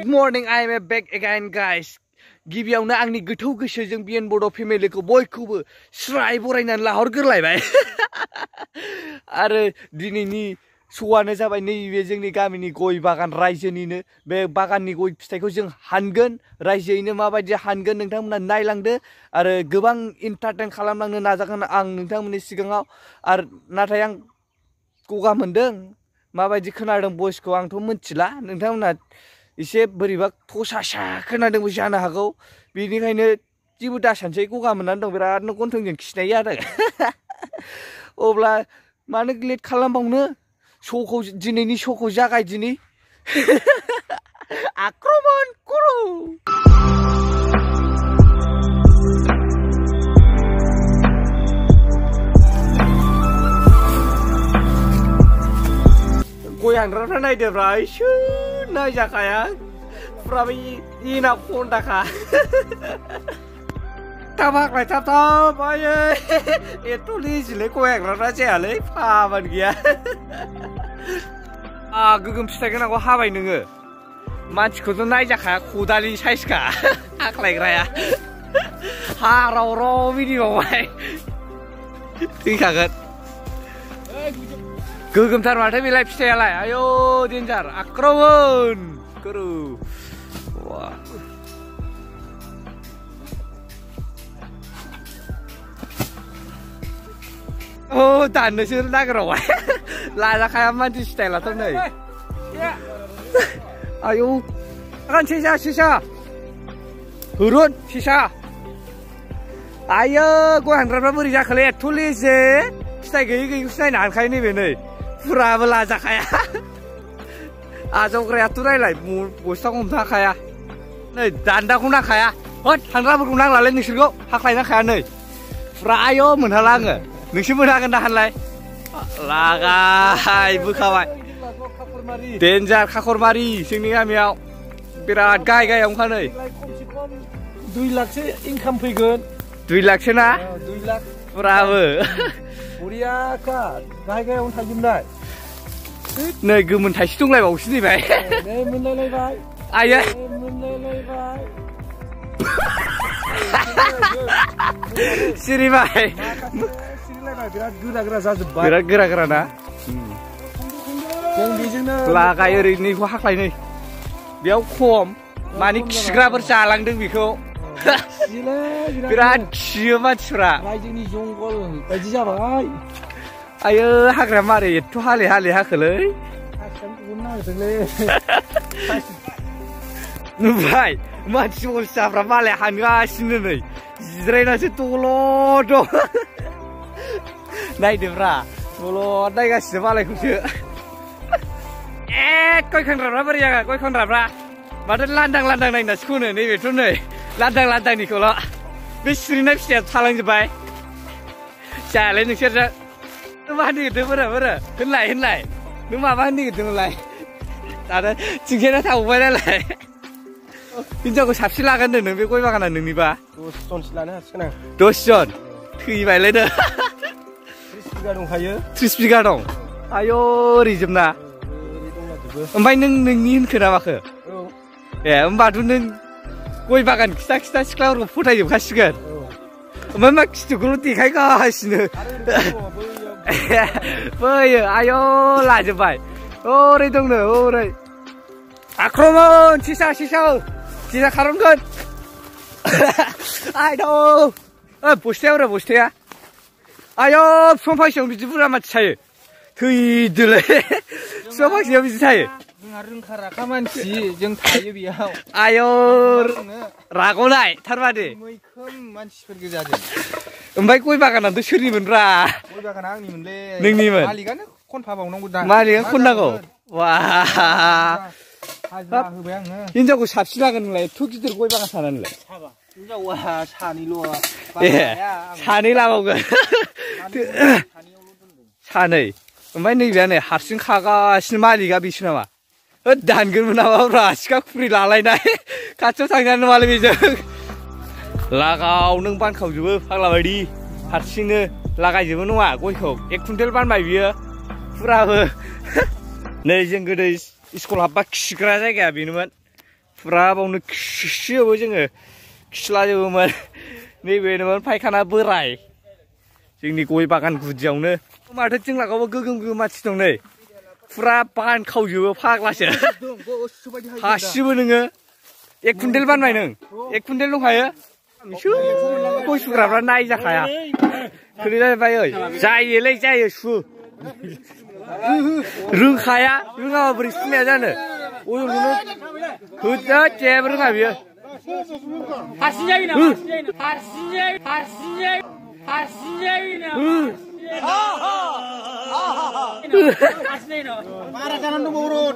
morning, I am back again, guys. गिबियावनो आंनि गोथौ गोसोजों बिएन बड' फेमिलिखौ बयखौबो स्राय बरायनानै लाहरग्रोलायबाय आरो दिनैनि श'आनो जाबाय नैबे जोंनि गामिनि गय बागान रायजोनिनो बे बागाननि गय फिथाइखौ जों हानगोन रायजोयैनो माबायदि हानगोन नोंथांमोना नायलांदो आरो गोबां एन्टारटेन खालामलांनो नाजागोन आं नोंथांमोननि सिगाङाव आरो नाथाय आं गगा मोनदों माबायदि खोनादों भइसखौ आंथ' मिथिला नोंथांमोना इसे बोरैबा थसासा खोनादोंबो जानो हागौ बेनिखायनो जेबो दासानसै गगा मोननानै दं बिरादनो गन्थंजों खिनाय जादों अब्ला मानो लेट खालामबावनो श'खौ दिनैनि श'खौ जागायदिनि आक्रमण कुरु गय हानग्राफ्रा नायदोब्रा इसोर नायजाखाया फुराबो इना खन्दाखा थाब हाख्लाय थाब थाब आयै एथ' लेजिलै गय हानग्राफ्रा जायालै फाबान गैया गोगोम फिथाइ गोनांखौ हाबाय नोङो मानसिखौथ' नायजाखाया खदालनि साइजखा हाख्लायग्राया हाराव राव मिनिबावबाय थैखागोन गोगोमथार माथो बेलाय फिथाइयालाय आयौ डेन्जार आक्रमण कुरु oh दाननोसो नागिरबाय लाजाखाया मानसि स्टाइलाथ' नै आयौ आगान सेसा सेसा हुरुन सेसा आयो गय हानग्राफ्रा बोरै जाखोलै एथ' लेजे फिथाइ गैयै गैयैखौसो नायनो हानखायो नैबे नै फुराबो लाजाखाया आजावग्रायाथ' रायलाय बस्थाखौ हमनो हाखाया नै दान्दाखौ नांखाया होद हानग्राफोरखौ नांलालै नोंसोरखौ हाख्लायनो हाखाया नै फुरा आयौ मोनहाला आङो नोंसोर मोनहागोन दा हानलाय लागाय बोखाबाय डेन्जार खाखरमारि जोंनि गामियाव बिराद गाहाय गाहायावनोखा नै 2 लाखसो इनकाम फैगोन 2 लाखसो ना 2 लाख फुराबो बरियाखा गाहाय गाहायावनो थाजोबनाय नै गोमोन थाइसे दंलायबावसो नैबाय नै मोनलायलायबाय आयै मोनलायलायबाय सिरिबाय बिराद गोरा गोरा जाजोब्बाय बिराद गोरा गोरा ना जों बेजोंनो लागाय ओरैनिखौ हाख्लायनै बेयाव खम माने खिग्राफोर जालांदों बेखौ बिराद खियो मानसिफ्रा रायजोनि जंगल बायदि जाबाय आयो हाग्राया मारै एथ' हाले हाले हाखोलै नुबाय मानसि अलसियाफ्रा मालाय हानगासिनो नै जिरायनासो दलद दं नायदोब्रा दलद नायगासिनो मालायखौसो गय खानग्राफ्रा बोरै जागोन गय खानग्राफ्रा माथो लांदां लांदां नायनासो खनो नैबेथ' नै लांदां लांदांनिखौल' बे सिरिनाय फिथाइया थालांजोब्बाय जायालै नोंसोरजों नों मा होनो नागिरदों बोरो होनलाय नों माबा होनो नागिरदोंमोनलाय दाना थिंखेना थाबोबाय नालाय हिनजावखौ साबसिन लागोन नों बे गय बागाना नोंनिबा 10 जनसो लानो हासिगोन आं 10 जन थैबायलै नो 30 बिगा दंखायो 30 बिगा दं आयौ ओरैजोबना ओमफ्राय नों नोंनि होनखो ना माखो ए होमबाथ' नों गय बागान खिथा सिख्लाफोरखौ फोथायजोबखासिगोन ओमफ्राय मा खिथुखौल' देखायगासिनो बैयो आयौ लाजोब्बाय ओरै दंनो ओरै आक्रमण सेसा खारनगोन आयौ बस्थाया आयौ बिफां फांसेयाव बिदि बुरजा मानसि थायो थैदोलै बिफां फांसेयाव बिदि थायो जोंहा रोंखा राखा मानसि जों थायो बेयाव आयौ राग'नाय थारमाने मैखोम मानसिफोर गोजाजों ओमफ्राय गय बागानाथ' सोरनिमोनब्रा गय बागाना आंनिमोनलै नोंनिमोन मालिकानो खनफाबावनांगौ दा मालिकानो खननांगौ वा हाजिरा होबाय आङो हिनजावखौ साबसिन लागोन नोंलाय एथ' गिदिर गय बागान थानानैलाय हिनजावा सानैल' सानै लाबावगोन सानै ओमफ्राय नैबेयानो हारसिं खागासिनो मालिका बेसो नामा दानगोनबो नामाब्रा सिखा खुख्रि लालायनाय खाथियाव थांजानो नङालै बेजों लागाव नों बानखावजोबो फाग्ला बायदि हारसिंनो लागायजोबो नङा गयखौ 1 कुइन्टेल बानबाय बियो फुराबो नै जों गोदो स्कुल हाबबा खिग्रा जायगाया बेनोमोन फुरा बावनो खियोबो जोङो खिलाजोबोमोन नैबेनोमोन फायखाना बोराय जोंनि गय बागान गुदियावनो माथो जों लागावबो गोगोम गोगोम मानसि दं नै फुरा बागान खावजोबो फाग्लासो हासिबो नोङो 1 कुइन्टेल बानबाय नों 1 कुइन्टेल दंखायो गय सुग्राफ्रा नायजाखाया खोलैलायबाय ओइ जायोलै जायो सु रोंखाया रोङाबा बोरै सुनाया जानो अजनखौनो होदो जेबो रोङा बियो हारसिं जायो नामा हारसिं जायो बारा जानानै दंबावो र'